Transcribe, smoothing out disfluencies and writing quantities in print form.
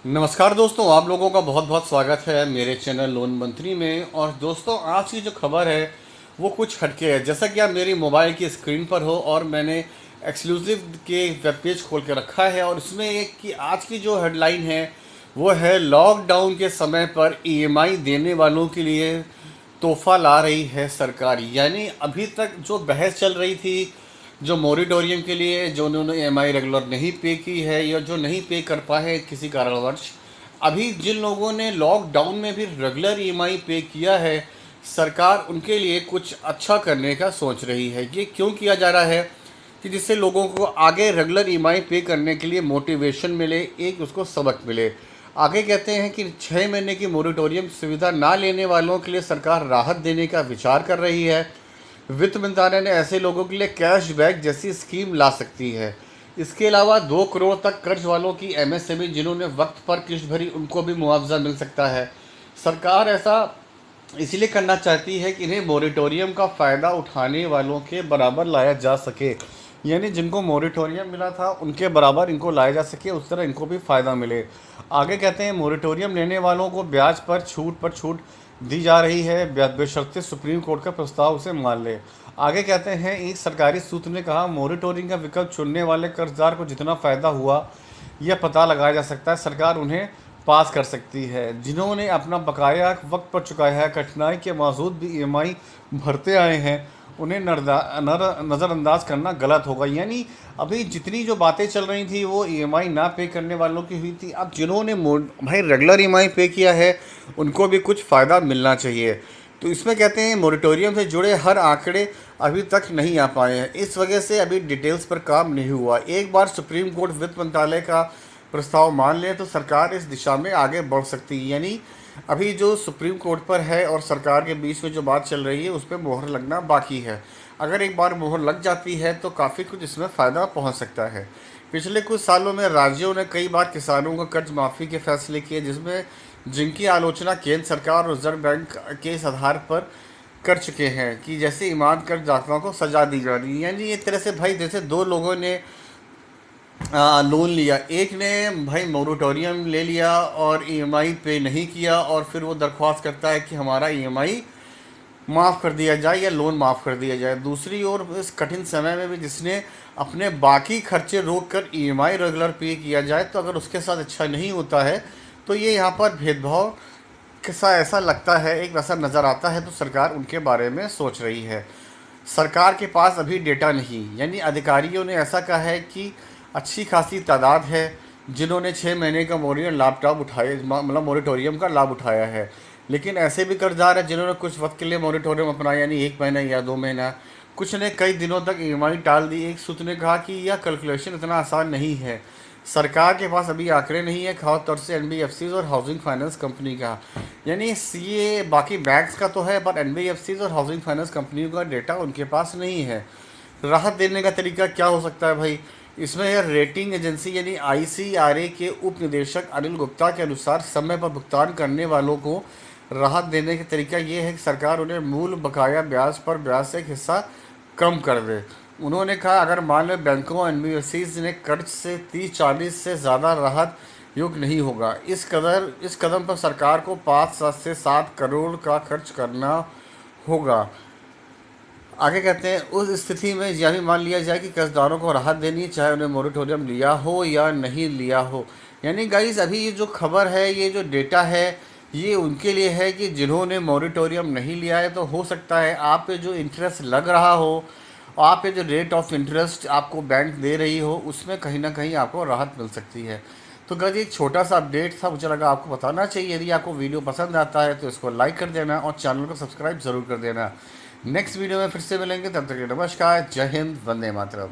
नमस्कार दोस्तों, आप लोगों का बहुत बहुत स्वागत है मेरे चैनल लोन मंत्री में। और दोस्तों, आज की जो खबर है वो कुछ हटके है। जैसा कि आप मेरी मोबाइल की स्क्रीन पर हो और मैंने एक्सक्लूसिव के वेब पेज खोल के रखा है, और इसमें एक कि आज की जो हेडलाइन है वो है लॉकडाउन के समय पर ईएमआई देने वालों के लिए तोहफा ला रही है सरकार। यानी अभी तक जो बहस चल रही थी, जो मोरिटोरियम के लिए जो उन्होंने ईएमआई रेगुलर नहीं पे की है या जो नहीं पे कर पाए किसी कारणवश, अभी जिन लोगों ने लॉकडाउन में भी रेगुलर ईएमआई पे किया है, सरकार उनके लिए कुछ अच्छा करने का सोच रही है। ये क्यों किया जा रहा है कि जिससे लोगों को आगे रेगुलर ईएमआई पे करने के लिए मोटिवेशन मिले, एक उसको सबक मिले। आगे कहते हैं कि 6 महीने की मोरिटोरियम सुविधा ना लेने वालों के लिए सरकार राहत देने का विचार कर रही है। वित्त मंत्रालय ने ऐसे लोगों के लिए कैशबैक जैसी स्कीम ला सकती है। इसके अलावा 2 करोड़ तक कर्ज वालों की एमएसएमई जिन्होंने वक्त पर किस्त भरी, उनको भी मुआवजा मिल सकता है। सरकार ऐसा इसलिए करना चाहती है कि इन्हें मोरिटोरियम का फ़ायदा उठाने वालों के बराबर लाया जा सके। यानी जिनको मोरिटोरियम मिला था उनके बराबर इनको लाया जा सके, उस तरह इनको भी फ़ायदा मिले। आगे कहते हैं मोरिटोरियम लेने वालों को ब्याज पर छूट दी जा रही है, बशर्ते सुप्रीम कोर्ट का प्रस्ताव उसे मान ले। आगे कहते हैं एक सरकारी सूत्र ने कहा मोरिटोरियम का विकल्प चुनने वाले कर्जदार को जितना फ़ायदा हुआ यह पता लगाया जा सकता है, सरकार उन्हें पास कर सकती है। जिन्होंने अपना बकाया वक्त पर चुकाया है, कठिनाई के बावजूद भी ईएमआई भरते आए हैं, उन्हें नज़रअंदाज करना गलत होगा। यानी अभी जितनी जो बातें चल रही थी वो ईएमआई ना पे करने वालों की हुई थी। अब जिन्होंने भाई रेगुलर ईएमआई पे किया है उनको भी कुछ फ़ायदा मिलना चाहिए। तो इसमें कहते हैं मोरिटोरियम से जुड़े हर आंकड़े अभी तक नहीं आ पाए हैं, इस वजह से अभी डिटेल्स पर काम नहीं हुआ। एक बार सुप्रीम कोर्ट वित्त मंत्रालय का प्रस्ताव मान ले तो सरकार इस दिशा में आगे बढ़ सकती है। यानी अभी जो सुप्रीम कोर्ट पर है और सरकार के बीच में जो बात चल रही है उस पर मोहर लगना बाकी है। अगर एक बार मोहर लग जाती है तो काफ़ी कुछ इसमें फ़ायदा पहुंच सकता है। पिछले कुछ सालों में राज्यों ने कई बार किसानों को कर्ज माफ़ी के फैसले किए, जिसमें जिनकी आलोचना केंद्र सरकार और रिजर्व बैंक के इस आधार पर कर चुके हैं कि जैसे ईमान कर्जदाताओं को सजा दी जा रही है। यानी एक तरह से भाई जैसे दो लोगों ने लोन लिया, एक ने भाई मोरिटोरियम ले लिया और ईएमआई पे नहीं किया, और फिर वो दरख्वास्त करता है कि हमारा ईएमआई माफ़ कर दिया जाए या लोन माफ़ कर दिया जाए। दूसरी ओर इस कठिन समय में भी जिसने अपने बाकी खर्चे रोक कर ईएमआई रेगुलर पे किया जाए, तो अगर उसके साथ अच्छा नहीं होता है तो ये यहाँ पर भेदभाव कैसा ऐसा लगता है, एक वैसा नज़र आता है। तो सरकार उनके बारे में सोच रही है। सरकार के पास अभी डेटा नहीं, यानी अधिकारियों ने ऐसा कहा है कि अच्छी खासी तादाद है जिन्होंने 6 महीने का मोरिटोरियम का लाभ उठाया है। लेकिन ऐसे भी कर्जदार हैं जिन्होंने कुछ वक्त के लिए मोरिटोरियम अपनाया, यानी 1 महीना या 2 महीना। कुछ ने कई दिनों तक ईएमआई टाल दी। एक सूत्र ने कहा कि यह कैलकुलेशन इतना आसान नहीं है। सरकार के पास अभी आंकड़े नहीं है, खासतौर से एनबीएफसीज और हाउसिंग फाइनेंस कंपनी का। यानी ये बाकी बैंक्स का तो है, पर एनबीएफसीज और हाउसिंग फाइनेंस कंपनियों का डेटा उनके पास नहीं है। राहत देने का तरीका क्या हो सकता है भाई? इसमें यह रेटिंग एजेंसी यानी आईसीआरए के उप निदेशक अनिल गुप्ता के अनुसार समय पर भुगतान करने वालों को राहत देने का तरीका ये है कि सरकार उन्हें मूल बकाया ब्याज पर ब्याज से एक हिस्सा कम कर दे। उन्होंने कहा अगर मान लो बैंकों और एनबीएफसीज ने कर्ज से 30-40 से ज़्यादा राहत योग्य नहीं होगा, इस कदम पर सरकार को 5 से 7 करोड़ का खर्च करना होगा। आगे कहते हैं उस स्थिति में यह भी मान लिया जाए कि कर्जदारों को राहत देनी है, चाहे उन्हें मोरिटोरियम लिया हो या नहीं लिया हो। यानी गाइस अभी ये जो खबर है, ये जो डेटा है, ये उनके लिए है कि जिन्होंने मोरिटोरियम नहीं लिया है। तो हो सकता है आप पे जो इंटरेस्ट लग रहा हो, आप पे जो रेट ऑफ इंटरेस्ट आपको बैंक दे रही हो, उसमें कहीं ना कहीं आपको राहत मिल सकती है। तो गाइस एक छोटा सा अपडेट था, मुझे लगा आपको बताना चाहिए। यदि आपको वीडियो पसंद आता है तो इसको लाइक कर देना और चैनल को सब्सक्राइब ज़रूर कर देना। नेक्स्ट वीडियो में फिर से मिलेंगे, तब तक के नमस्कार, जय हिंद, वंदे मातरम।